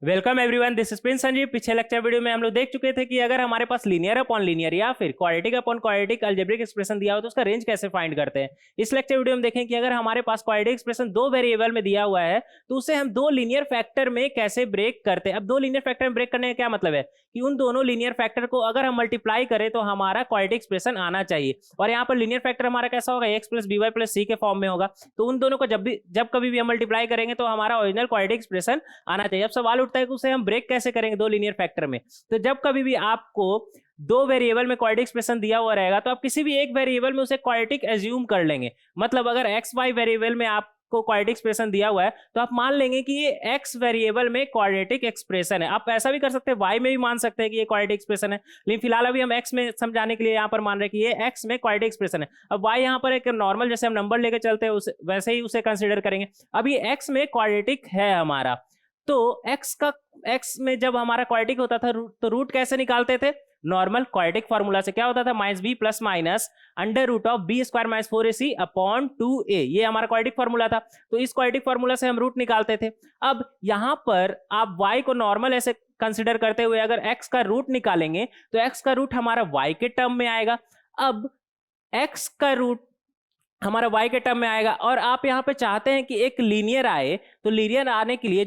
Welcome everyone, this is Prince Sanjeev. पिछले lecture video में हम लोग देख चुके थे कि अगर हमारे पास लीनियर अपॉन लीनियर या फिर quadratic upon quadratic algebraic expression दिया हो तो उसका रेंज कैसे फाइंड करते हैं। इस लेक्चर वीडियो में देखें कि अगर हमारे पास क्वाड्रेटिक एक्सप्रेशन दो वेरिएबल में दिया हुआ है तो उसे हम दो लीनियर फैक्टर में कैसे ब्रेक करते हैं। अब दो लीनियर फैक्टर में ब्रेक करने का क्या मतलब है कि उन दोनों लीनियर फैक्टर को अगर हम मल्टीप्लाई करें तो हमारा क्वाड्रेटिक एक्सप्रेशन आना चाहिए। और यहाँ पर लीनियर फैक्टर हमारा कैसा होगा, X plus B Y plus C के फॉर्म में होगा। तो उन दोनों को जब कभी भी हम मल्टीप्लाई करेंगे तो हमारा ओरिजिनल क्वाड्रेटिक एक्सप्रेशन आना चाहिए। अब सवाल उठता है कि उसे हम ब्रेक कैसे करेंगे दो लीनियर फैक्टर में। तो जब कभी भी आपको दो वेरिएबल में क्वाड्रेटिक एक्सप्रेशन दिया हुआ रहेगा तो आप किसी भी एक वेरिएबल में उसे क्वाड्रेटिक एज्यूम कर लेंगे। मतलब अगर एक्स वाई वेरिएबल में आपको क्वाड्रेटिक एक्सप्रेशन दिया हुआ है तो आप मान लेंगे कि ये एक्स वेरिएबल में क्वाड्रेटिक एक्सप्रेशन है। आप ऐसा भी कर सकते हैं, वाई में भी मान सकते हैं कि ये क्वाड्रेटिक एक्सप्रेशन है, लेकिन फिलहाल अभी हम एक्स में समझाने के लिए यहाँ पर मान रहे हैं कि ये एक्स में क्वाड्रेटिक एक्सप्रेशन है। अब वाई यहाँ पर एक नॉर्मल जैसे हम नंबर लेकर चलते हैं वैसे ही उसे कंसिडर करेंगे। अब ये एक्स में क्वाड्रेटिक है हमारा, तो एक्स में जब हमारा क्वाड्रेटिक होता था तो रूट कैसे निकालते थे, नॉर्मल क्वाड्रेटिक फार्मूला से। क्या होता था, minus B plus minus under root of B square minus 4ac upon 2a। ये हमारा क्वाड्रेटिक फार्मूला था। तो इस क्वाड्रेटिक फार्मूला से हम रूट निकालते थे। अब यहां पर आप y को नॉर्मल ऐसे कंसिडर करते हुए अगर x का रूट निकालेंगे तो x का रूट हमारा y के टर्म में आएगा। अब x का रूट हमारा y के टर्म में आएगा और आप यहाँ पे चाहते हैं कि एक लीनियर आए, तो लीनियर आने के लिए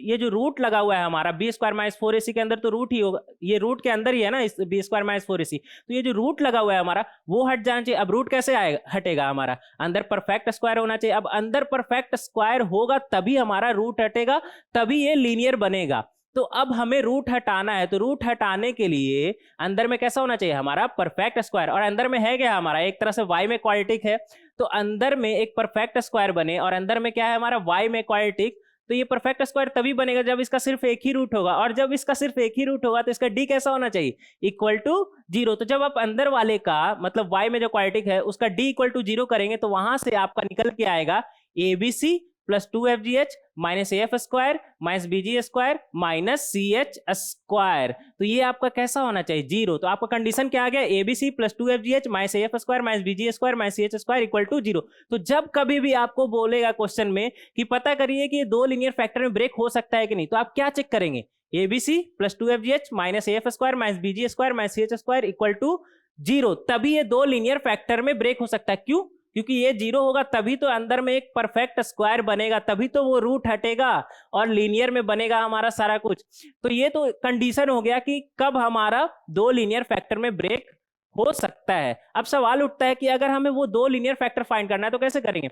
ये जो रूट लगा हुआ है हमारा बी स्क्वायर माइनस 4ac के अंदर, तो रूट ही होगा, ये रूट के अंदर ही है ना इस बी स्क्वायर माइनस 4ac। तो ये जो रूट लगा हुआ है हमारा वो हट जाना चाहिए। अब रूट कैसे आएगा, हटेगा, हमारा अंदर परफेक्ट स्क्वायर होना चाहिए। अब अंदर परफेक्ट स्क्वायर होगा तभी हमारा रूट हटेगा, तभी ये लीनियर बनेगा। तो अब हमें रूट हटाना है, तो रूट हटाने के लिए अंदर में कैसा होना चाहिए, हमारा परफेक्ट स्क्वायर। और अंदर में है क्या हमारा, एक तरह से y में क्वाड्रेटिक है, तो अंदर में एक परफेक्ट स्क्वायर बने और अंदर में क्या है हमारा y में क्वाड्रेटिक। तो ये परफेक्ट स्क्वायर तभी बनेगा जब इसका सिर्फ एक ही रूट होगा, और जब इसका सिर्फ एक ही रूट होगा तो इसका d कैसा होना चाहिए, इक्वल टू 0। तो जब आप अंदर वाले का मतलब y में जो क्वाड्रेटिक है उसका d इक्वल टू 0 करेंगे तो वहां से आपका निकल के आएगा abc plus 2fgh minus af square minus bg square minus ch square. तो ये आपका कैसा होना चाहिए, 0। तो आपका कंडीशन क्या आ गया, abc plus 2fgh minus af square minus bg square minus ch square equal to 0। तो जब कभी भी आपको बोलेगा क्वेश्चन में कि पता करिए कि ये दो लीनियर फैक्टर में ब्रेक हो सकता है कि नहीं, तो आप क्या चेक करेंगे, abc plus 2fgh minus af square minus bg square minus ch square equal to 0। तभी ये दो लीनियर फैक्टर में ब्रेक हो सकता है। क्यों, क्योंकि ये 0 होगा तभी तो अंदर में एक परफेक्ट स्क्वायर बनेगा, तभी तो वो रूट हटेगा और लीनियर में बनेगा हमारा सारा कुछ। तो ये तो कंडीशन हो गया कि कब हमारा दो लीनियर फैक्टर में ब्रेक हो सकता है। अब सवाल उठता है कि अगर हमें वो दो लीनियर फैक्टर फाइंड करना है तो कैसे करेंगे।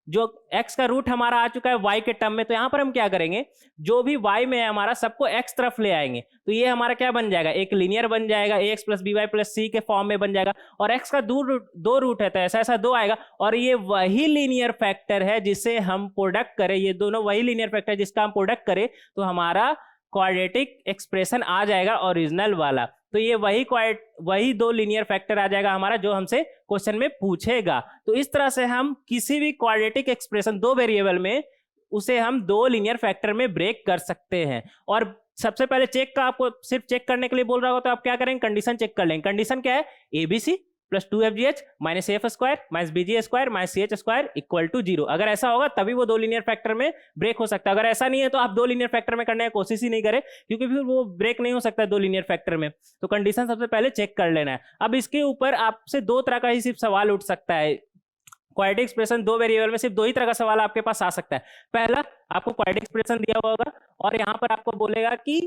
जो x का रूट हमारा आ चुका है y के टर्म में, तो यहां पर हम क्या करेंगे, जो भी y में है हमारा सबको x तरफ ले आएंगे। तो ये हमारा क्या बन जाएगा, एक लीनियर बन जाएगा, ax plus B Y plus C के फॉर्म में बन जाएगा। और x का दो रूट है तो ऐसा ऐसा दो आएगा, और ये वही लीनियर फैक्टर है जिसे हम प्रोडक्ट करें, ये दोनों वही लीनियर फैक्टर है जिसका हम प्रोडक्ट करें तो हमारा क्वाड्रेटिक एक्सप्रेशन आ जाएगा ओरिजिनल वाला। तो ये वही दो लीनियर फैक्टर आ जाएगा हमारा जो हमसे क्वेश्चन में पूछेगा। तो इस तरह से हम किसी भी क्वाड्रेटिक एक्सप्रेशन दो वेरिएबल में उसे हम दो लीनियर फैक्टर में ब्रेक कर सकते हैं। और सबसे पहले चेक का आपको सिर्फ चेक करने के लिए बोल रहा होगा तो आप क्या करेंगे, कंडीशन चेक कर लेंगे। कंडीशन क्या है, abc plus 2fgh minus af square minus bg square minus ch square equal to 0। अगर ऐसा होगा तभी वो दो लीनियर फैक्टर में ब्रेक हो सकता है। अगर ऐसा नहीं है तो आप दो लीनियर फैक्टर में करने की कोशिश ही नहीं करें, क्योंकि फिर वो ब्रेक नहीं हो सकता दो लीनियर फैक्टर में। तो कंडीशन सबसे पहले चेक कर लेना है। अब इसके ऊपर आपसे दो तरह का ही सिर्फ सवाल उठ सकता है। क्वाड्रेटिक एक्सप्रेशन दो वेरिएबल में सिर्फ दो ही तरह का सवाल आपके पास आ सकता है। पहला, आपको क्वाड्रेटिक एक्सप्रेशन दिया हुआ होगा और यहाँ पर आपको बोलेगा कि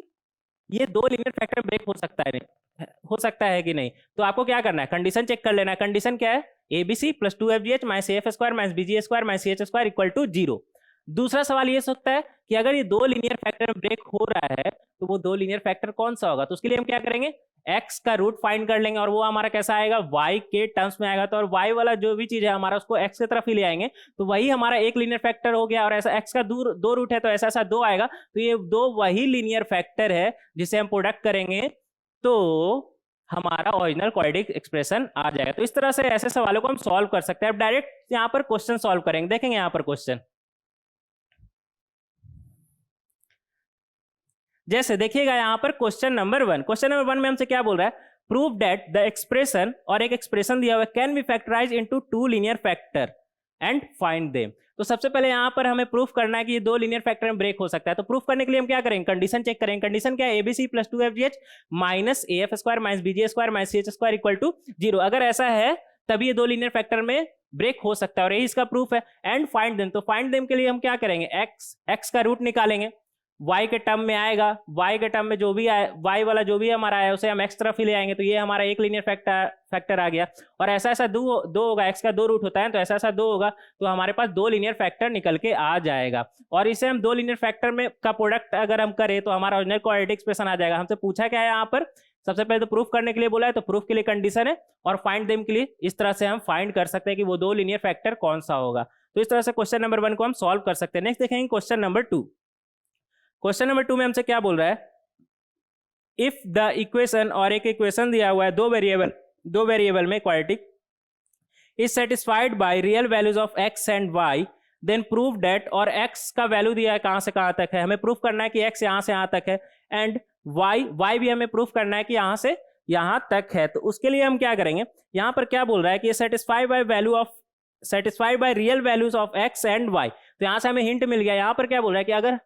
ये दो लीनियर फैक्टर ब्रेक हो सकता है कि नहीं। तो आपको क्या करना है, कंडीशन चेक कर लेना है। कंडीशन क्या है, abc plus 2fgh minus af square minus bg square minus ch square equal to 0। दूसरा सवाल ये सकता है कि अगर ये दो लीनियर फैक्टर में ब्रेक हो रहा है तो वो दो लीनियर फैक्टर कौन सा होगा। तो उसके लिए हम क्या करेंगे, x का रूट फाइंड कर लेंगे और वो हमारा कैसा आएगा, y के टर्म्स में आएगा। तो और y वाला जो भी चीज है हमारा उसको x की तरफ ही ले आएंगे, तो वही हमारा एक लीनियर फैक्टर हो गया। और ऐसा x का दो रूट है तो ऐसा ऐसा दो आएगा, तो ये दो वही लीनियर फैक्टर है जिसे हम प्रोडक्ट करेंगे तो हमारा ओरिजिनल क्वाड्रेटिक एक्सप्रेशन आ जाएगा। तो इस तरह से ऐसे सवालों को हम सॉल्व कर सकते हैं। अब डायरेक्ट यहाँ पर क्वेश्चन सॉल्व करेंगे, देखेंगे यहाँ पर क्वेश्चन। जैसे देखिएगा यहाँ पर क्वेश्चन नंबर 1, क्वेश्चन नंबर 1 में हमसे क्या बोल रहा है, प्रूव दैट द एक्सप्रेशन, और एक एक्सप्रेशन दिया हुआ है, can be factorise into two linear factor and find them. तो सबसे पहले यहाँ पर हमें प्रूफ करना है कि ये दो लीनियर फैक्टर में ब्रेक हो सकता है। तो प्रूफ करने के लिए हम क्या करेंगे, कंडीशन चेक करेंगे। कंडीशन क्या है, ABC plus 2fgh minus AF square minus BG square minus CH square equal to 0। अगर ऐसा है तभी ये दो लीनियर फैक्टर में ब्रेक हो सकता है और यही इसका प्रूफ है। एंड फाइंड देम, तो फाइंड देम के लिए हम क्या करेंगे, x का रूट निकालेंगे, y के टर्म में आएगा, y के टर्म में जो भी आए, y वाला जो भी हमारा है उसे हम x तरफ ही ले आएंगे, तो ये हमारा एक लीनियर फैक्टर आ गया। और ऐसा ऐसा दो होगा, x का दो रूट होता है तो ऐसा ऐसा दो होगा, तो हमारे पास दो लीनियर फैक्टर निकल के आ जाएगा। और इसे हम दो लीनियर फैक्टर में का प्रोडक्ट अगर हम करें तो हमारा ओरिजिनल क्वाड्रेटिक एक्सप्रेशन आ जाएगा। हमसे पूछा क्या है यहाँ पर, सबसे पहले तो प्रूफ करने के लिए बोला है, तो प्रूफ के लिए कंडीशन है और फाइंड देम के लिए इस तरह से हम फाइंड कर सकते हैं कि वो दो लीनियर फैक्टर कौन सा होगा। तो इस तरह से क्वेश्चन नंबर 1 को हम सॉल्व कर सकते हैं। नेक्स्ट देखेंगे क्वेश्चन नंबर 2। क्वेश्चन नंबर 2 में हमसे क्या बोल रहा है, इफ द इक्वेशन, और एक इक्वेशन दिया हुआ है दो वेरिएबल में quadratic, is satisfied by real values of x and y, then prove that, और x का वैल्यू दिया है कहां से कहां तक है, हमें प्रूफ करना है कि x यहां से यहां तक है, एंड y भी हमें प्रूफ करना है कि यहां से यहां तक है। तो उसके लिए हम क्या करेंगे, यहां पर क्या बोल रहा है कि satisfied by real values of x and y, तो यहां से हमें हिंट मिल गया। यहां पर क्या बोल रहा है कि अगर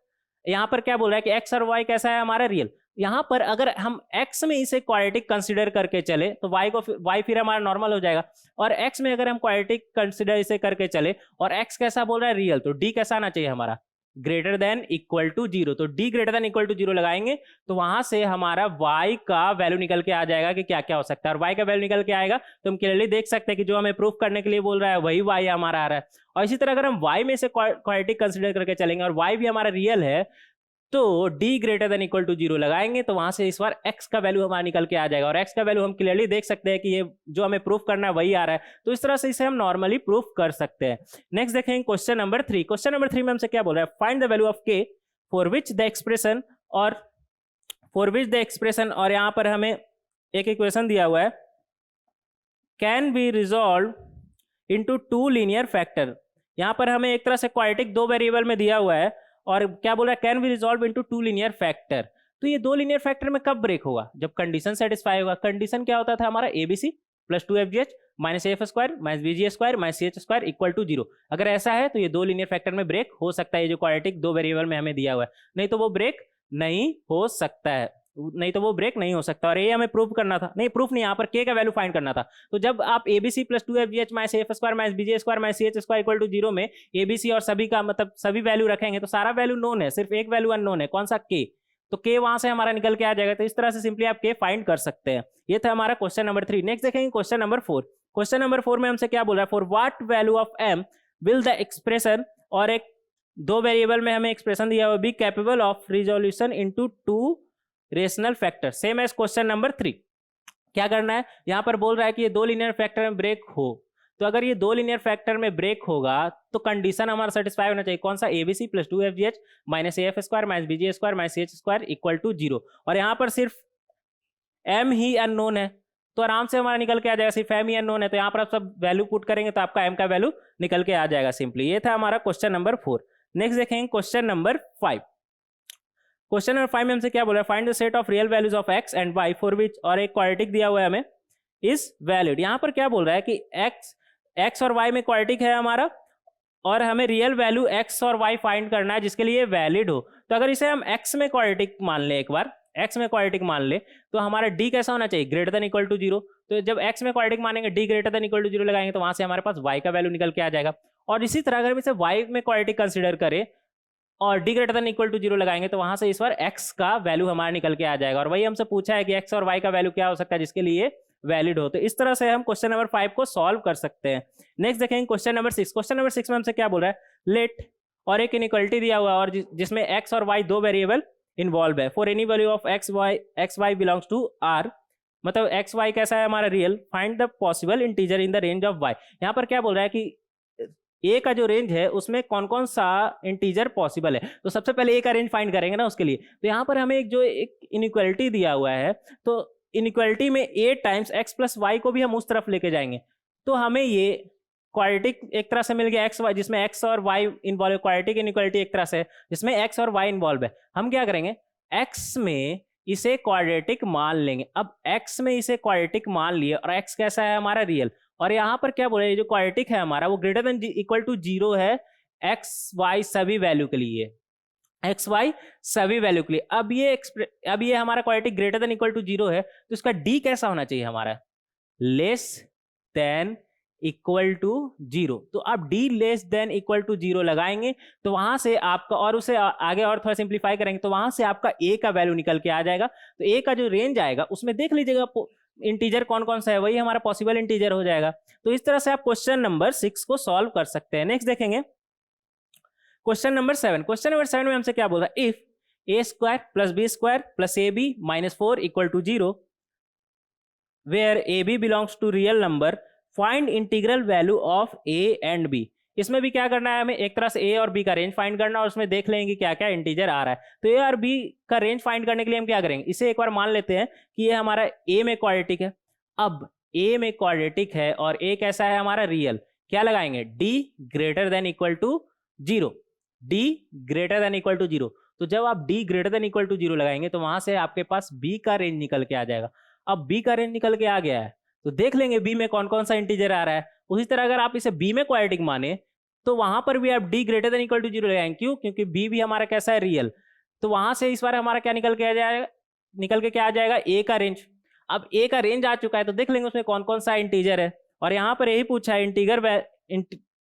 यहां पर क्या बोल रहा है कि x और y कैसा है हमारा रियल, यहां पर अगर हम x में इसे क्वाड्रेटिक कंसीडर करके चले तो y फिर हमारा नॉर्मल हो जाएगा, और x में अगर हम क्वाड्रेटिक कंसीडर इसे करके चले और x कैसा बोल रहा है रियल, तो d कैसा आना चाहिए हमारा, ग्रेटर देन इक्वल टू 0। तो d greater than equal to 0 लगाएंगे तो वहां से हमारा y का वैल्यू निकल के आ जाएगा कि क्या क्या हो सकता है, और y का वैल्यू निकल के आएगा तो हम क्लियरली देख सकते हैं कि जो हमें प्रूफ करने के लिए बोल रहा है वही y हमारा आ रहा है। और इसी तरह अगर हम y में से क्वाड्रेटिक कंसीडर करके चलेंगे और y भी हमारा रियल है तो d greater than equal to 0 लगाएंगे तो वहां से इस बार x का वैल्यू हमारा निकल के आ जाएगा, और x का वैल्यू हम क्लियरली देख सकते हैं कि ये जो हमें प्रूफ करना है वही आ रहा है। तो इस तरह से इसे हम नॉर्मली प्रूफ कर सकते हैं। नेक्स्ट देखेंगे क्वेश्चन नंबर 3। क्वेश्चन नंबर 3 में हमसे क्या बोल रहा है, find the value of k for which the expression, और यहां पर हमें एक इक्वेशन दिया हुआ है, can be resolve into two linear factor. यहां पर हमें एक तरह से क्वाड्रेटिक दो वेरिएबल में दिया हुआ है और क्या बोल रहा है, can be resolve into two linear factor. तो ये दो लीनियर फैक्टर में कब ब्रेक होगा, जब कंडीशन सेटिस्फाई होगा। कंडीशन क्या होता था हमारा, ABC plus 2fgh minus AF square minus BG square minus CH square equal to 0। अगर ऐसा है तो ये दो लीनियर फैक्टर में ब्रेक हो सकता है, ये जो क्वाड्रेटिक दो वेरिएबल में हमें दिया हुआ है, नहीं तो वो ब्रेक नहीं हो सकता है, नहीं हो सकता। और ये हमें प्रूफ करना था, नहीं प्रूफ नहीं, यहाँ पर k का वैल्यू फाइंड करना था। तो जब आप ABC plus 2fgh minus AF square minus BG square minus CH square equal to 0 में एबीसी और सभी का मतलब सभी वैल्यू रखेंगे तो सारा वैल्यू नोन है, सिर्फ एक वैल्यू अननोन है, कौन सा k, तो k वहां से हमारा निकल के आ जाएगा। तो इस तरह से सिंपली आप k फाइंड कर सकते हैं। ये था हमारा क्वेश्चन नंबर 3। नेक्स्ट देखेंगे क्वेश्चन नंबर 4। क्वेश्चन नंबर 4 में हमसे क्या बोल रहा है, for what value of m will the expression, और एक दो वेरिएबल में हमें एक्सप्रेशन दिया हुआ, be capable of resolution into two rational factor, same as question number 3। क्या करना है, यहां पर बोल रहा है कि ये दो लीनियर फैक्टर में ब्रेक हो, तो अगर ये दो लीनियर फैक्टर में ब्रेक होगा तो कंडीशन हमारा सेटिस्फाई होना चाहिए, कौन सा, ABC plus 2fgh minus AF square minus BG square minus CH square equal to 0। और यहाँ पर सिर्फ m ही अननोन है तो आराम से हमारा निकल के आ जाएगा, सिर्फ m ही अननोन है, तो यहाँ पर आप सब वैल्यू पुट करेंगे तो आपका m का वैल्यू निकल के आ जाएगा सिंपली। ये था हमारा क्वेश्चन नंबर 4। नेक्स्ट देखेंगे क्वेश्चन नंबर 5। क्वेश्चन नंबर 5 में हमसे क्या बोल रहा है, find the set of real values of x and y for which, और एक क्वाड्रेटिक दिया हुआ है हमें, इज वैलिड। यहाँ पर क्या बोल रहा है कि x और y में क्वाड्रेटिक है हमारा और हमें रियल वैल्यू x और y फाइंड करना है जिसके लिए वैलिड हो। तो अगर इसे हम x में क्वाड्रेटिक मान ले, एक बार x में क्वाड्रेटिक मान ले तो हमारा d कैसा होना चाहिए, ग्रेटर देन इक्वल टू 0। तो जब x में क्वाड्रेटिक मानेंगे d greater than equal to 0 लगाएंगे तो वहां से हमारे पास y का वैल्यू निकल के आ जाएगा। और इसी तरह अगर हम इसे y में क्वाड्रेटिक कंसिडर करें और d greater than equal to 0 लगाएंगे तो वहां से इस बार x का वैल्यू हमारा निकल के आ जाएगा। और वही हमसे पूछा है कि x और y का वैल्यू क्या हो सकता है जिसके लिए वैलिड हो। तो इस तरह से हम क्वेश्चन नंबर 5 को सॉल्व कर सकते हैं। नेक्स्ट देखेंगे क्वेश्चन नंबर 6। क्वेश्चन नंबर 6 में हमसे क्या बोल रहा है, लेट, और एक इनइक्वालिटी दिया हुआ है और जिसमें x और y दो वेरिएबल इन्वॉल्व है, for any value of X Y belongs to r, मतलब एक्स वाई कैसा है हमारा real, find the possible integer in the range of y। यहाँ पर क्या बोल रहा है कि a का जो रेंज है उसमें कौन कौन सा इंटीजर पॉसिबल है। तो सबसे पहले a का रेंज फाइंड करेंगे ना उसके लिए। तो यहाँ पर हमें एक इनइक्वालिटी दिया हुआ है, तो इनइक्वालिटी में a times x plus Y को भी हम उस तरफ लेके जाएंगे तो हमें ये क्वाड्रेटिक एक तरह से मिल गया x y, जिसमें x और y इन्वॉल्व है। क्वाड्रेटिक इनइक्वालिटी एक तरह से है जिसमें x और y इन्वॉल्व है। हम क्या करेंगे, x में इसे क्वाड्रेटिक मान लेंगे। अब x में इसे क्वाड्रेटिक मान लिए और x कैसा है हमारा रियल, और यहाँ पर क्या बोले, जो क्वाड्रेटिक है हमारा वो ग्रेटर देन इक्वल टू 0 है एक्स वाई सभी वैल्यू के लिए, एक्स वाई सभी वैल्यू के लिए। अब ये हमारा quadratic greater than equal to 0 है, तो इसका डी कैसा होना चाहिए हमारा, लेस देन इक्वल टू 0। तो आप D less than equal to 0 लगाएंगे तो वहां से आपका, और उसे आगे और थोड़ा सिंप्लीफाई करेंगे तो वहां से आपका ए का वैल्यू निकल के आ जाएगा। तो ए का जो रेंज आएगा उसमें देख लीजिएगा इंटीजर कौन कौन सा है, वही हमारा पॉसिबल इंटीजर हो जाएगा। तो इस तरह से आप क्वेश्चन नंबर 6 को सॉल्व कर सकते हैं। नेक्स्ट देखेंगे क्वेश्चन नंबर 7। क्वेश्चन नंबर 7 में हमसे क्या बोला, if A square plus B square plus A B minus 4 equal to 0 where A B belongs to real number, find integral value of A and B. इसमें भी क्या करना है हमें, एक तरह से ए और बी का रेंज फाइंड करना और उसमें देख लेंगे क्या क्या इंटीजर आ रहा है। तो ए और बी का रेंज फाइंड करने के लिए हम क्या करेंगे, इसे एक बार मान लेते हैं कि ये हमारा ए में क्वाड्रेटिक है। अब ए में क्वाड्रेटिक है और ए कैसा है हमारा रियल, क्या लगाएंगे, D greater than equal to 0, D greater than equal to 0। तो जब आप D greater than equal to 0 लगाएंगे तो वहां से आपके पास बी का रेंज निकल के आ जाएगा। अब बी का रेंज निकल के आ गया है तो देख लेंगे बी में कौन कौन सा इंटीजर आ रहा है। उसी तरह अगर आप इसे बी में क्वाड्रेटिक माने तो वहां पर भी आप D greater than equal to 0 लगाएंगे, क्यों, क्योंकि बी भी हमारा कैसा है, रियल। तो वहां से इस बार हमारा क्या निकल के आ जाएगा, निकल के क्या आ जाएगा, ए का रेंज। अब ए का रेंज आ चुका है तो देख लेंगे उसमें कौन कौन सा इंटीजर है, और यहाँ पर यही पूछा है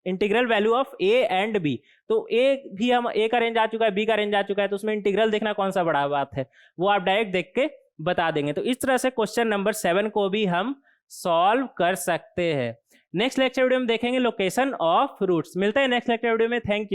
integral value of A and B. तो ए भी हम, ए का रेंज आ चुका है, बी का रेंज आ चुका है, तो उसमें इंटीग्रल देखना कौन सा बड़ा बात है, वो आप डायरेक्ट देख के बता देंगे। तो इस तरह से क्वेश्चन नंबर 7 को भी हम सॉल्व कर सकते हैं। नेक्स्ट लेक्चर वीडियो में देखेंगे लोकेशन ऑफ रूट्स। मिलते हैं नेक्स्ट लेक्चर वीडियो में। Thank you.